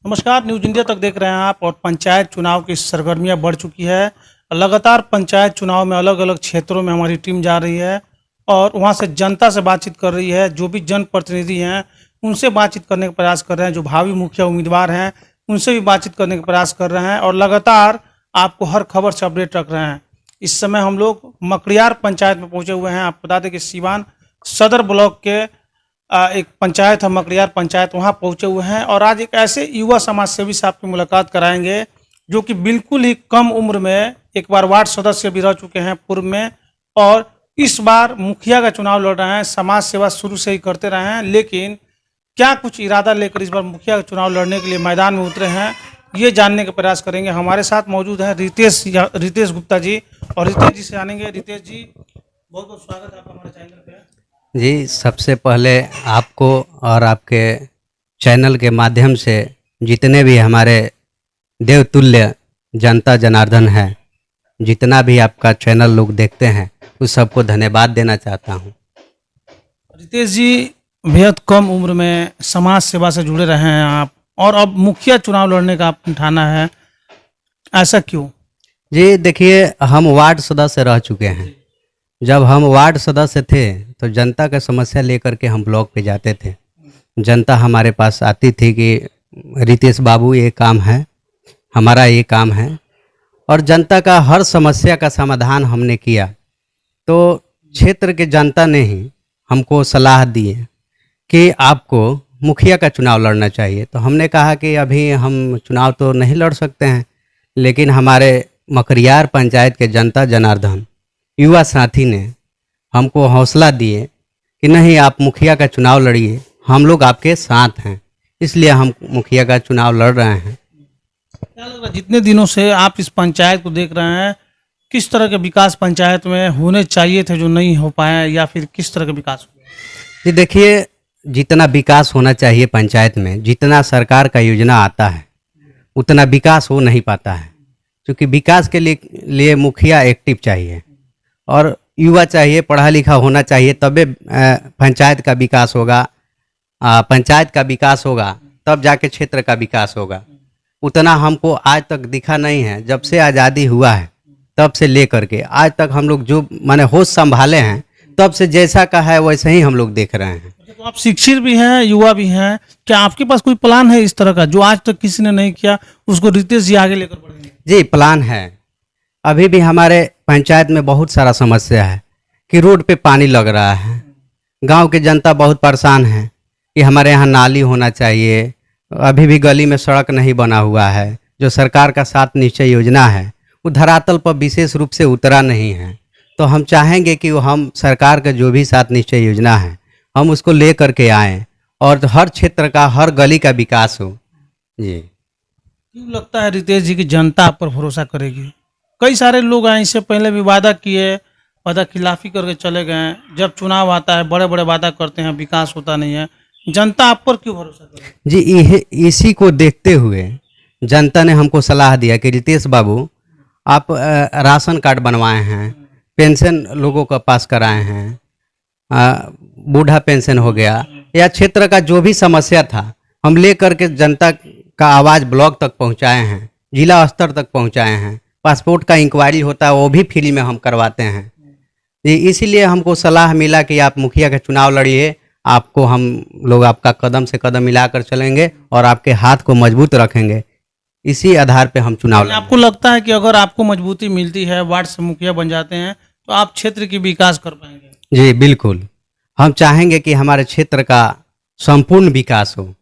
नमस्कार, news India तक देख रहे हैं आप। और पंचायत चुनाव की सरगर्मियां बढ़ चुकी है। लगातार पंचायत चुनाव में अलग अलग क्षेत्रों में हमारी टीम जा रही है और वहां से जनता से बातचीत कर रही है। जो भी जनप्रतिनिधि हैं उनसे बातचीत करने का प्रयास कर रहे हैं। जो भावी मुखिया उम्मीदवार हैं उनसे भी बातचीत करने का प्रयास कर रहे हैं और लगातार आपको हर खबर से अपडेट रख रहे हैं। इस समय हम लोग मकड़ियार पंचायत में पहुंचे हुए हैं। आपको बता दें कि सीवान सदर ब्लॉक के एक पंचायत है मकड़ियार पंचायत, वहाँ पहुँचे हुए हैं और आज एक ऐसे युवा समाज सेवी से आपकी मुलाकात कराएंगे जो कि बिल्कुल ही कम उम्र में एक बार वार्ड सदस्य भी रह चुके हैं पूर्व में और इस बार मुखिया का चुनाव लड़ रहे हैं। समाज सेवा शुरू से ही करते रहे हैं, लेकिन क्या कुछ इरादा लेकर इस बार मुखिया का चुनाव लड़ने के लिए मैदान में उतरे हैं, ये जानने का प्रयास करेंगे। हमारे साथ मौजूद हैं रितेश गुप्ता जी और रितेश जी से जानेंगे। रितेश जी, बहुत बहुत स्वागत है आपका हमारे चैनल पे। जी, सबसे पहले आपको और आपके चैनल के माध्यम से जितने भी हमारे देवतुल्य जनता जनार्दन है, जितना भी आपका चैनल लोग देखते हैं, उस सबको धन्यवाद देना चाहता हूं। रितेश जी, बेहद कम उम्र में समाज सेवा से जुड़े रहे हैं आप और अब मुखिया चुनाव लड़ने का आप ठाना है, ऐसा क्यों? जी देखिए, हम वार्ड सदस्य रह चुके हैं। जब हम वार्ड सदस्य थे तो जनता का समस्या लेकर के हम ब्लॉक पे जाते थे। जनता हमारे पास आती थी कि रितेश बाबू ये काम है, हमारा ये काम है, और जनता का हर समस्या का समाधान हमने किया। तो क्षेत्र के जनता ने ही हमको सलाह दी है कि आपको मुखिया का चुनाव लड़ना चाहिए। तो हमने कहा कि अभी हम चुनाव तो नहीं लड़ सकते हैं, लेकिन हमारे मकड़ियार पंचायत के जनता जनार्दन युवा साथी ने हमको हौसला दिए कि नहीं, आप मुखिया का चुनाव लड़िए, हम लोग आपके साथ हैं, इसलिए हम मुखिया का चुनाव लड़ रहे हैं। क्या लग रहा है, जितने दिनों से आप इस पंचायत को देख रहे हैं, किस तरह के विकास पंचायत में होने चाहिए थे जो नहीं हो पाए, या फिर किस तरह का विकास हुआ? जी देखिए, जितना विकास होना चाहिए पंचायत में, जितना सरकार का योजना आता है, उतना विकास हो नहीं पाता है। क्योंकि विकास के लिए मुखिया एक्टिव चाहिए और युवा चाहिए, पढ़ा लिखा होना चाहिए, तबे पंचायत का विकास होगा। पंचायत का विकास होगा तब जाके क्षेत्र का विकास होगा। उतना हमको आज तक दिखा नहीं है। जब से आज़ादी हुआ है तब से लेकर के आज तक हम लोग जो माने होश संभाले हैं, तब से जैसा का है वैसे ही हम लोग देख रहे हैं। तो आप शिक्षित भी हैं, युवा भी हैं, क्या आपके पास कोई प्लान है इस तरह का जो आज तक किसी ने नहीं किया, उसको रितेश जी आगे लेकर बढ़ेंगे? जी, प्लान है। अभी भी हमारे पंचायत में बहुत सारा समस्या है कि रोड पे पानी लग रहा है। गांव के जनता बहुत परेशान है कि हमारे यहाँ नाली होना चाहिए। अभी भी गली में सड़क नहीं बना हुआ है। जो सरकार का 7 निश्चय योजना है वो धरातल पर विशेष रूप से उतरा नहीं है। तो हम चाहेंगे कि हम सरकार का जो भी 7 निश्चय योजना है हम उसको ले करके आएँ और हर क्षेत्र का, हर गली का विकास हो। जी, क्यों लगता है रितेश जी की जनता आप पर भरोसा करेगी? कई सारे लोग आए, इससे पहले भी वादा किए, वादा खिलाफी करके चले गए। जब चुनाव आता है बड़े बड़े वादा करते हैं, विकास होता नहीं है। जनता आप पर क्यों भरोसा करेगी? जी, इसी को देखते हुए जनता ने हमको सलाह दिया कि रितेश बाबू, आप राशन कार्ड बनवाए हैं, पेंशन लोगों का पास कराए हैं, बूढ़ा पेंशन हो गया, या क्षेत्र का जो भी समस्या था हम ले करके जनता का आवाज़ ब्लॉक तक पहुंचाए हैं, जिला स्तर तक पहुंचाए हैं। पासपोर्ट का इंक्वायरी होता है वो भी फ्री में हम करवाते हैं। जी, इसीलिए हमको सलाह मिला कि आप मुखिया का चुनाव लड़िए, आपको हम लोग आपका कदम से कदम मिलाकर चलेंगे और आपके हाथ को मजबूत रखेंगे। इसी आधार पे हम चुनाव लड़ेंगे। आपको लगता है कि अगर आपको मजबूती मिलती है, वार्ड से मुखिया बन जाते हैं, तो आप क्षेत्र की विकास कर पाएंगे? जी बिल्कुल, हम चाहेंगे कि हमारे क्षेत्र का संपूर्ण विकास हो,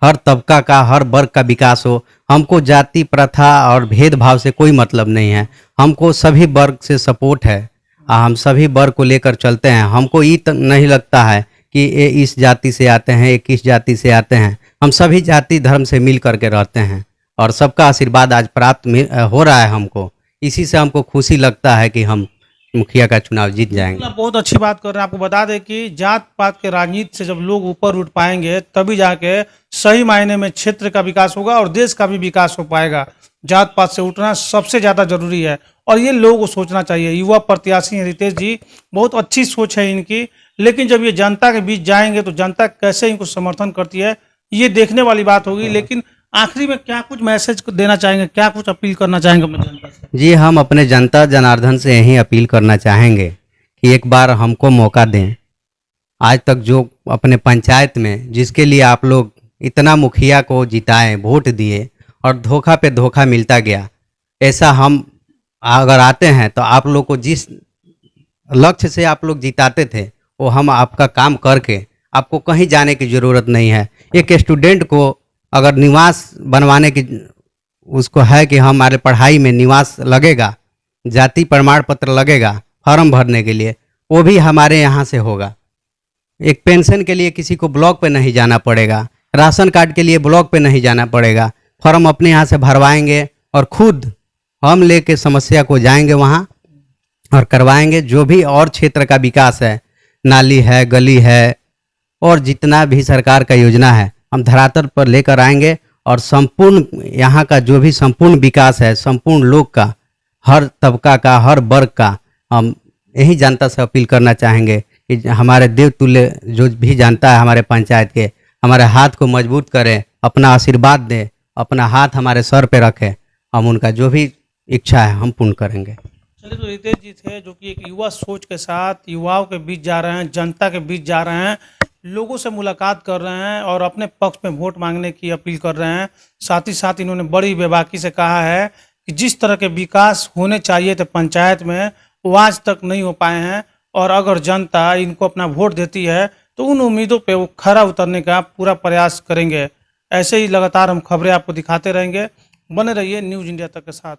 हर तबका का, हर वर्ग का विकास हो। हमको जाति प्रथा और भेदभाव से कोई मतलब नहीं है। हमको सभी वर्ग से सपोर्ट है, हम सभी वर्ग को लेकर चलते हैं। हमको ये नहीं लगता है कि ये इस जाति से आते हैं, ये किस जाति से आते हैं। हम सभी जाति धर्म से मिल करके रहते हैं और सबका आशीर्वाद आज प्राप्त हो रहा है हमको। इसी से हमको खुशी लगता है कि हम मुखिया का चुनाव जीत जाएंगे। आप बहुत अच्छी बात कर रहे हैं। आपको बता दें कि जात पात के राजनीति से जब लोग ऊपर उठ पाएंगे तभी जाके सही मायने में क्षेत्र का विकास होगा और देश का भी विकास हो पाएगा। जात पात से उठना सबसे ज़्यादा जरूरी है और ये लोगों को सोचना चाहिए। युवा प्रत्याशी हैं रितेश जी, बहुत अच्छी सोच है इनकी, लेकिन जब ये जनता के बीच जाएंगे तो जनता कैसे इनको समर्थन करती है ये देखने वाली बात होगी। लेकिन आखिरी में क्या कुछ मैसेज देना चाहेंगे, क्या कुछ अपील करना चाहेंगे अपने जनता से? जी, हम अपने जनता जनार्दन से यही अपील करना चाहेंगे कि एक बार हमको मौका दें। आज तक जो अपने पंचायत में जिसके लिए आप लोग इतना मुखिया को जिताए, वोट दिए और धोखा पे धोखा मिलता गया, ऐसा हम अगर आते हैं तो आप लोग को जिस लक्ष्य से आप लोग जिताते थे वो हम आपका काम करके आपको कहीं जाने की ज़रूरत नहीं है। एक स्टूडेंट को अगर निवास बनवाने की उसको है कि हमारे पढ़ाई में निवास लगेगा, जाति प्रमाण पत्र लगेगा फॉर्म भरने के लिए, वो भी हमारे यहाँ से होगा। एक पेंशन के लिए किसी को ब्लॉक पे नहीं जाना पड़ेगा, राशन कार्ड के लिए ब्लॉक पे नहीं जाना पड़ेगा, फॉर्म अपने यहाँ से भरवाएंगे और खुद हम लेके समस्या को जाएंगे वहाँ और करवाएंगे। जो भी और क्षेत्र का विकास है, नाली है, गली है और जितना भी सरकार का योजना है, हम धरातल पर लेकर आएंगे और संपूर्ण यहाँ का जो भी संपूर्ण विकास है, संपूर्ण लोग का, हर तबका का, हर वर्ग का, हम यही जनता से अपील करना चाहेंगे कि हमारे देवतुल्य जो भी जानता है हमारे पंचायत के, हमारे हाथ को मजबूत करें, अपना आशीर्वाद दें, अपना हाथ हमारे सर पे रखें, हम उनका जो भी इच्छा है हम पूर्ण करेंगे। चलिए, तो रितेश जी थे जो कि एक युवा सोच के साथ युवाओं के बीच जा रहे हैं, जनता के बीच जा रहे हैं, लोगों से मुलाकात कर रहे हैं और अपने पक्ष में वोट मांगने की अपील कर रहे हैं। साथ ही साथ इन्होंने बड़ी बेबाकी से कहा है कि जिस तरह के विकास होने चाहिए थे पंचायत में वो आज तक नहीं हो पाए हैं और अगर जनता इनको अपना वोट देती है तो उन उम्मीदों पे वो खरा उतरने का पूरा प्रयास करेंगे। ऐसे ही लगातार हम खबरें आपको दिखाते रहेंगे। बने रहिए न्यूज़ इंडिया तक के साथ।